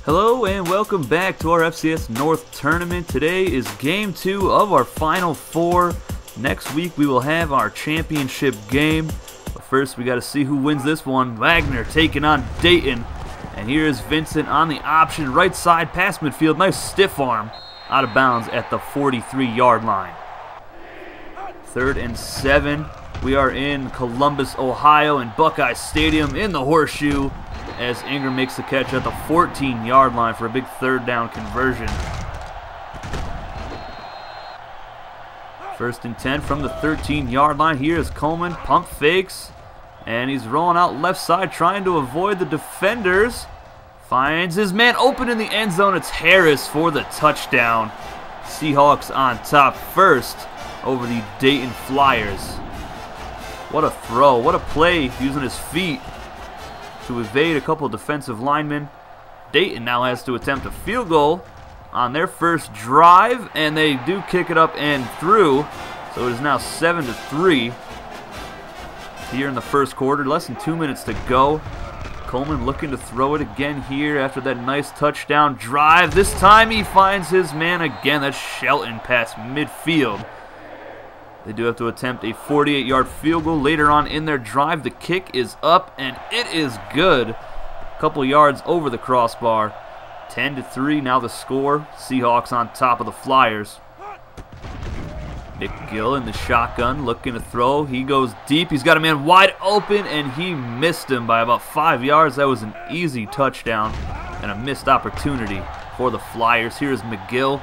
Hello and welcome back to our FCS North Tournament. Today is Game 2 of our Final Four. Next week we will have our championship game. But first we got to see who wins this one. Wagner taking on Dayton. And here is Vincent on the option. Right side past midfield. Nice stiff arm. Out of bounds at the 43-yard line. 3rd and 7. We are in Columbus, Ohio in Buckeye Stadium in the Horseshoe, as Ingram makes the catch at the 14-yard line for a big 3rd down conversion. 1st and 10 from the 13-yard line. Here is Coleman, pump fakes, and he's rolling out left side trying to avoid the defenders. Finds his man open in the end zone. It's Harris for the touchdown. Seahawks on top first over the Dayton Flyers. What a throw, what a play using his feet to evade a couple defensive linemen. Dayton now has to attempt a field goal on their first drive, and they do kick it up and through. So it is now 7-3 here in the first quarter. Less than 2 minutes to go. Coleman looking to throw it again here after that nice touchdown drive. This time he finds his man again. That's Shelton past midfield. They do have to attempt a 48-yard field goal later on in their drive. The kick is up, and it is good. A couple yards over the crossbar. 10-3 now the score. Seahawks on top of the Flyers. McGill in the shotgun looking to throw. He goes deep. He's got a man wide open, and he missed him by about 5 yards. That was an easy touchdown and a missed opportunity for the Flyers. Here's McGill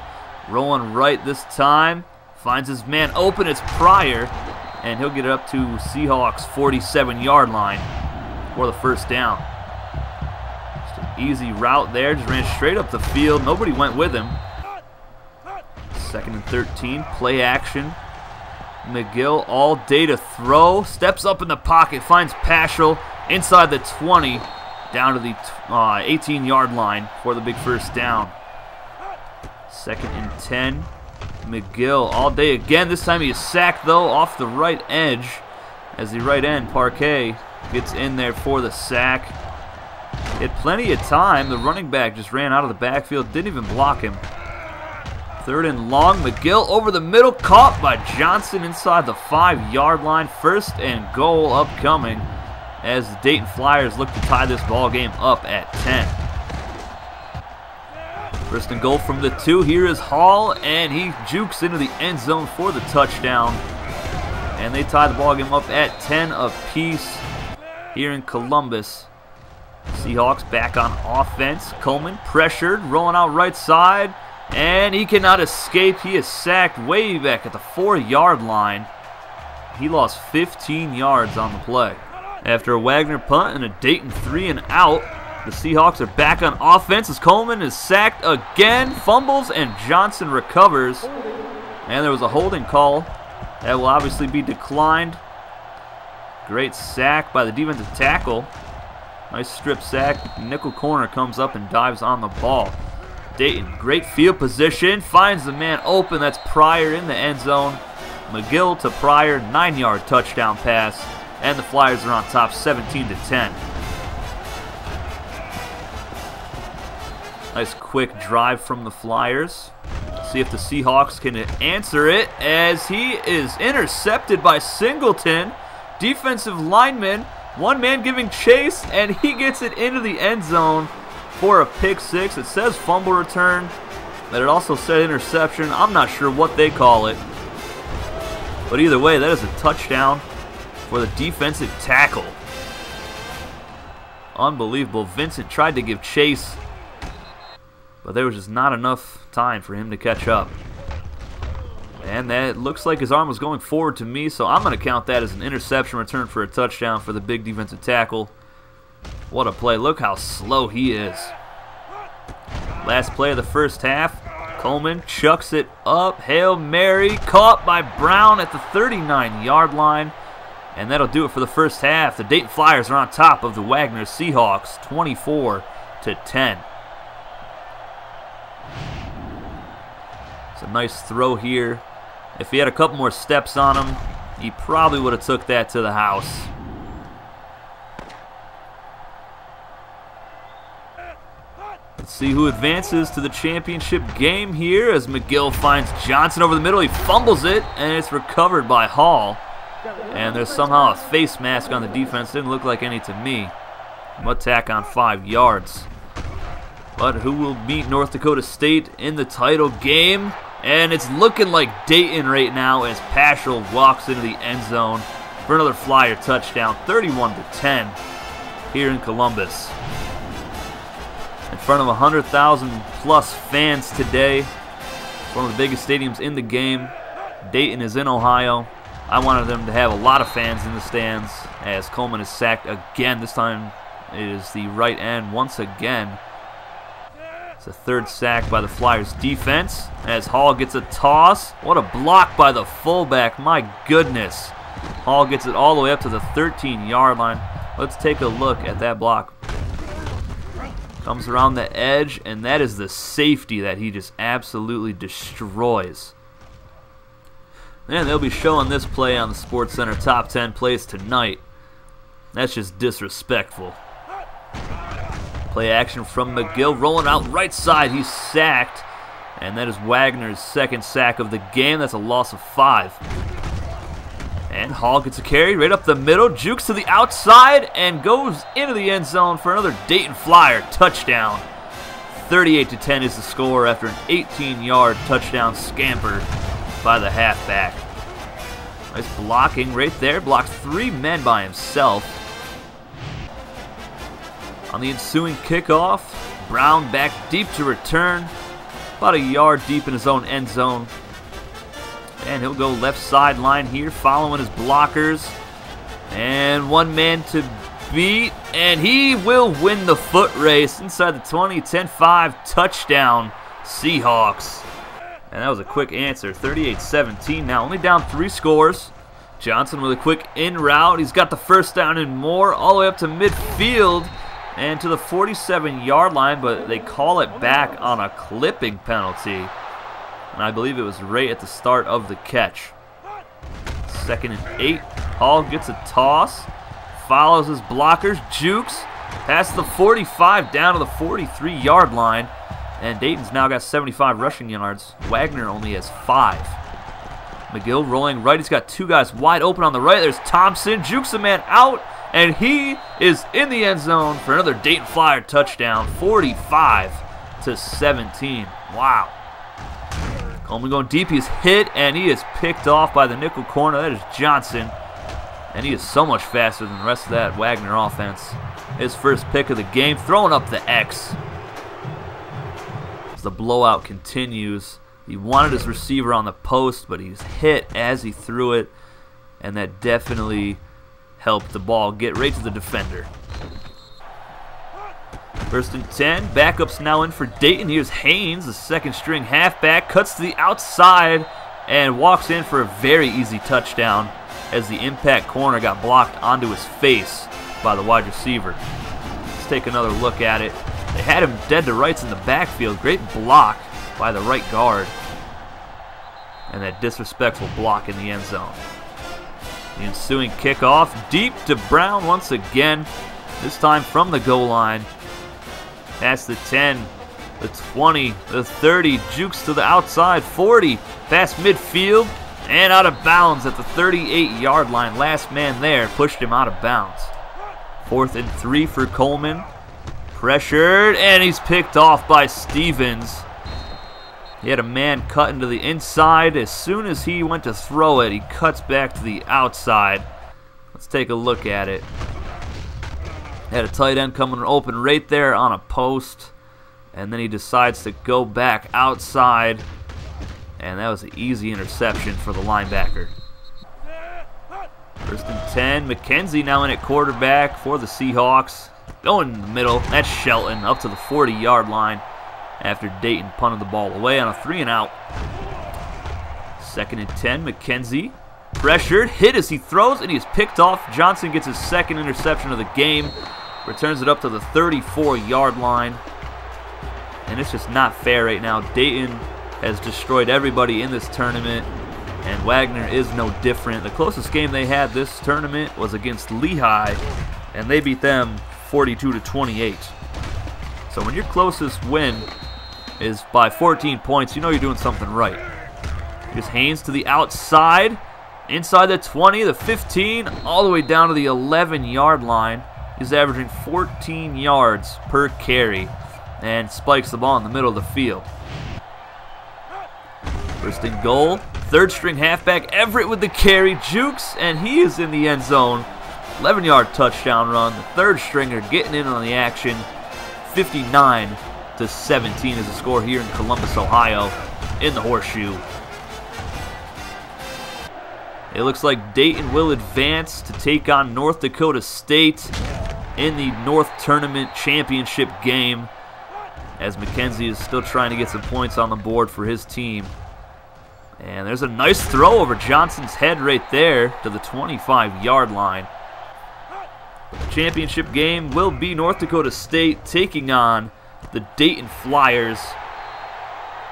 rolling right this time. Finds his man open. It's Pryor, and he'll get it up to Seahawks 47-yard line for the first down. Just an easy route there. Just ran straight up the field. Nobody went with him. 2nd and 13. Play action. McGill all day to throw. Steps up in the pocket. Finds Paschal inside the 20. Down to the 18-yard line for the big first down. 2nd and 10. McGill all day again. This time he is sacked, though, off the right edge as the right end, Parquet, gets in there for the sack. He had plenty of time. The running back just ran out of the backfield, didn't even block him. 3rd and long. McGill over the middle, caught by Johnson inside the 5-yard line. 1st and goal upcoming as the Dayton Flyers look to tie this ball game up at 10. 1st and goal from the 2. Here is Hall, and he jukes into the end zone for the touchdown. And they tie the ball game up at 10 apiece here in Columbus. Seahawks back on offense. Coleman pressured, rolling out right side, and he cannot escape. He is sacked way back at the 4-yard line. He lost 15 yards on the play. After a Wagner punt and a Dayton 3 and out, the Seahawks are back on offense as Coleman is sacked again, fumbles, and Johnson recovers. And there was a holding call that will obviously be declined. Great sack by the defensive tackle. Nice strip sack. Nickel corner comes up and dives on the ball. Dayton, great field position, finds the man open. That's Pryor in the end zone. McGill to Pryor, 9-yard touchdown pass. And the Flyers are on top 17-10. Nice quick drive from the Flyers. See if the Seahawks can answer it as he is intercepted by Singleton. Defensive lineman, one man giving chase, and he gets it into the end zone for a pick 6. It says fumble return, but it also said interception. I'm not sure what they call it. But either way, that is a touchdown for the defensive tackle. Unbelievable. Vincent tried to give chase, but there was just not enough time for him to catch up. And that looks like his arm was going forward to me, so I'm going to count that as an interception return for a touchdown for the big defensive tackle. What a play. Look how slow he is. Last play of the first half. Coleman chucks it up. Hail Mary. Caught by Brown at the 39-yard line. And that'll do it for the first half. The Dayton Flyers are on top of the Wagner Seahawks, 24-10. It's a nice throw here. If he had a couple more steps on him, he probably would have took that to the house. Let's see who advances to the championship game here as McGill finds Johnson over the middle. He fumbles it, and it's recovered by Hall. And there's somehow a face mask on the defense. Didn't look like any to me. Attack on 5 yards. But who will beat North Dakota State in the title game? And it's looking like Dayton right now as Paschal walks into the end zone for another Flyer touchdown, 31-10 here in Columbus. In front of 100,000 plus fans today. It's one of the biggest stadiums in the game. Dayton is in Ohio. I wanted them to have a lot of fans in the stands as Coleman is sacked again. This time it is the right end once again. It's a 3rd sack by the Flyers defense as Hall gets a toss. What a block by the fullback, my goodness. Hall gets it all the way up to the 13-yard line. Let's take a look at that block. Comes around the edge, and that is the safety that he just absolutely destroys. And they'll be showing this play on the SportsCenter Top 10 plays tonight. That's just disrespectful. Play action from McGill, rolling out right side. He's sacked, and that is Wagner's 2nd sack of the game. That's a loss of 5. And Hall gets a carry right up the middle, jukes to the outside, and goes into the end zone for another Dayton Flyer touchdown. 38-10 is the score after an 18-yard touchdown scamper by the halfback. Nice blocking right there. Blocks 3 men by himself. On the ensuing kickoff, Brown back deep to return. About a yard deep in his own end zone. And he'll go left sideline here, following his blockers. And 1 man to beat. And he will win the foot race inside the 20, 10-5 touchdown Seahawks. And that was a quick answer, 38-17 now. Only down 3 scores. Johnson with a quick in route. He's got the 1st down and more all the way up to midfield and to the 47-yard line, but they call it back on a clipping penalty. And I believe it was right at the start of the catch. 2nd and 8. Hall gets a toss. Follows his blockers. Jukes. Past the 45 down to the 43-yard line. And Dayton's now got 75 rushing yards. Wagner only has 5. McGill rolling right. He's got 2 guys wide open on the right. There's Thompson. Jukes a man out. And he is in the end zone for another Dayton Flyer touchdown. 45-17. Wow. Coleman going deep, he's hit, and he is picked off by the nickel corner. That is Johnson, and he is so much faster than the rest of that Wagner offense. His 1st pick of the game, throwing up the X. As the blowout continues, he wanted his receiver on the post, but he's hit as he threw it, and that definitely helped the ball get right to the defender. 1st and 10. Backups now in for Dayton. Here's Haynes, the 2nd-string halfback, cuts to the outside and walks in for a very easy touchdown as the impact corner got blocked onto his face by the wide receiver. Let's take another look at it. They had him dead to rights in the backfield. Great block by the right guard. And that disrespectful block in the end zone. The ensuing kickoff deep to Brown once again. This time from the goal line. Past the 10, the 20, the 30, jukes to the outside, 40, past midfield, and out of bounds at the 38-yard line. Last man there pushed him out of bounds. 4th and 3 for Coleman. Pressured, and he's picked off by Stevens. He had a man cut into the inside. As soon as he went to throw it, he cuts back to the outside. Let's take a look at it. Had a tight end coming open right there on a post, and then he decides to go back outside, and that was an easy interception for the linebacker. 1st and 10. McKenzie now in at quarterback for the Seahawks. Going in the middle. That's Shelton up to the 40-yard line after Dayton punted the ball away on a 3-and-out. 2nd and 10. McKenzie pressured, hit as he throws, and he is picked off. Johnson gets his 2nd interception of the game. Returns it up to the 34-yard line. And it's just not fair right now. Dayton has destroyed everybody in this tournament, and Wagner is no different. The closest game they had this tournament was against Lehigh, and they beat them 42-28. So when your closest win is by 14 points, you know you're doing something right. Here's Haynes to the outside, inside the 20, the 15, all the way down to the 11-yard line. He's averaging 14 yards per carry and spikes the ball in the middle of the field. First and goal, third string halfback Everett with the carry, jukes, and he is in the end zone. 11-yard touchdown run. The third stringer getting in on the action. 59-17 is the score here in Columbus, Ohio, in the Horseshoe. It looks like Dayton will advance to take on North Dakota State in the North Tournament Championship game, as McKenzie is still trying to get some points on the board for his team. And there's a nice throw over Johnson's head right there to the 25-yard line. The championship game will be North Dakota State taking on the Dayton Flyers.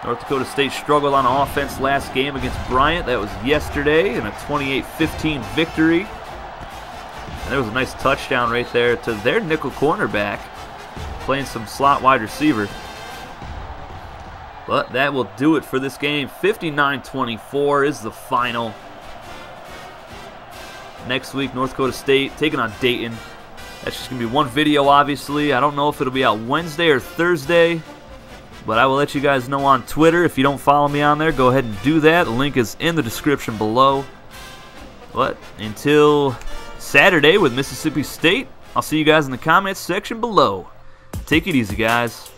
North Dakota State struggled on offense last game against Bryant. That was yesterday in a 28-15 victory. And there was a nice touchdown right there to their nickel cornerback, playing some slot wide receiver. But that will do it for this game. 59-24 is the final. Next week, North Dakota State taking on Dayton. That's just going to be one video, obviously. I don't know if it'll be out Wednesday or Thursday, but I will let you guys know on Twitter. If you don't follow me on there, go ahead and do that. The link is in the description below. But until Saturday with Mississippi State, I'll see you guys in the comments section below. Take it easy, guys.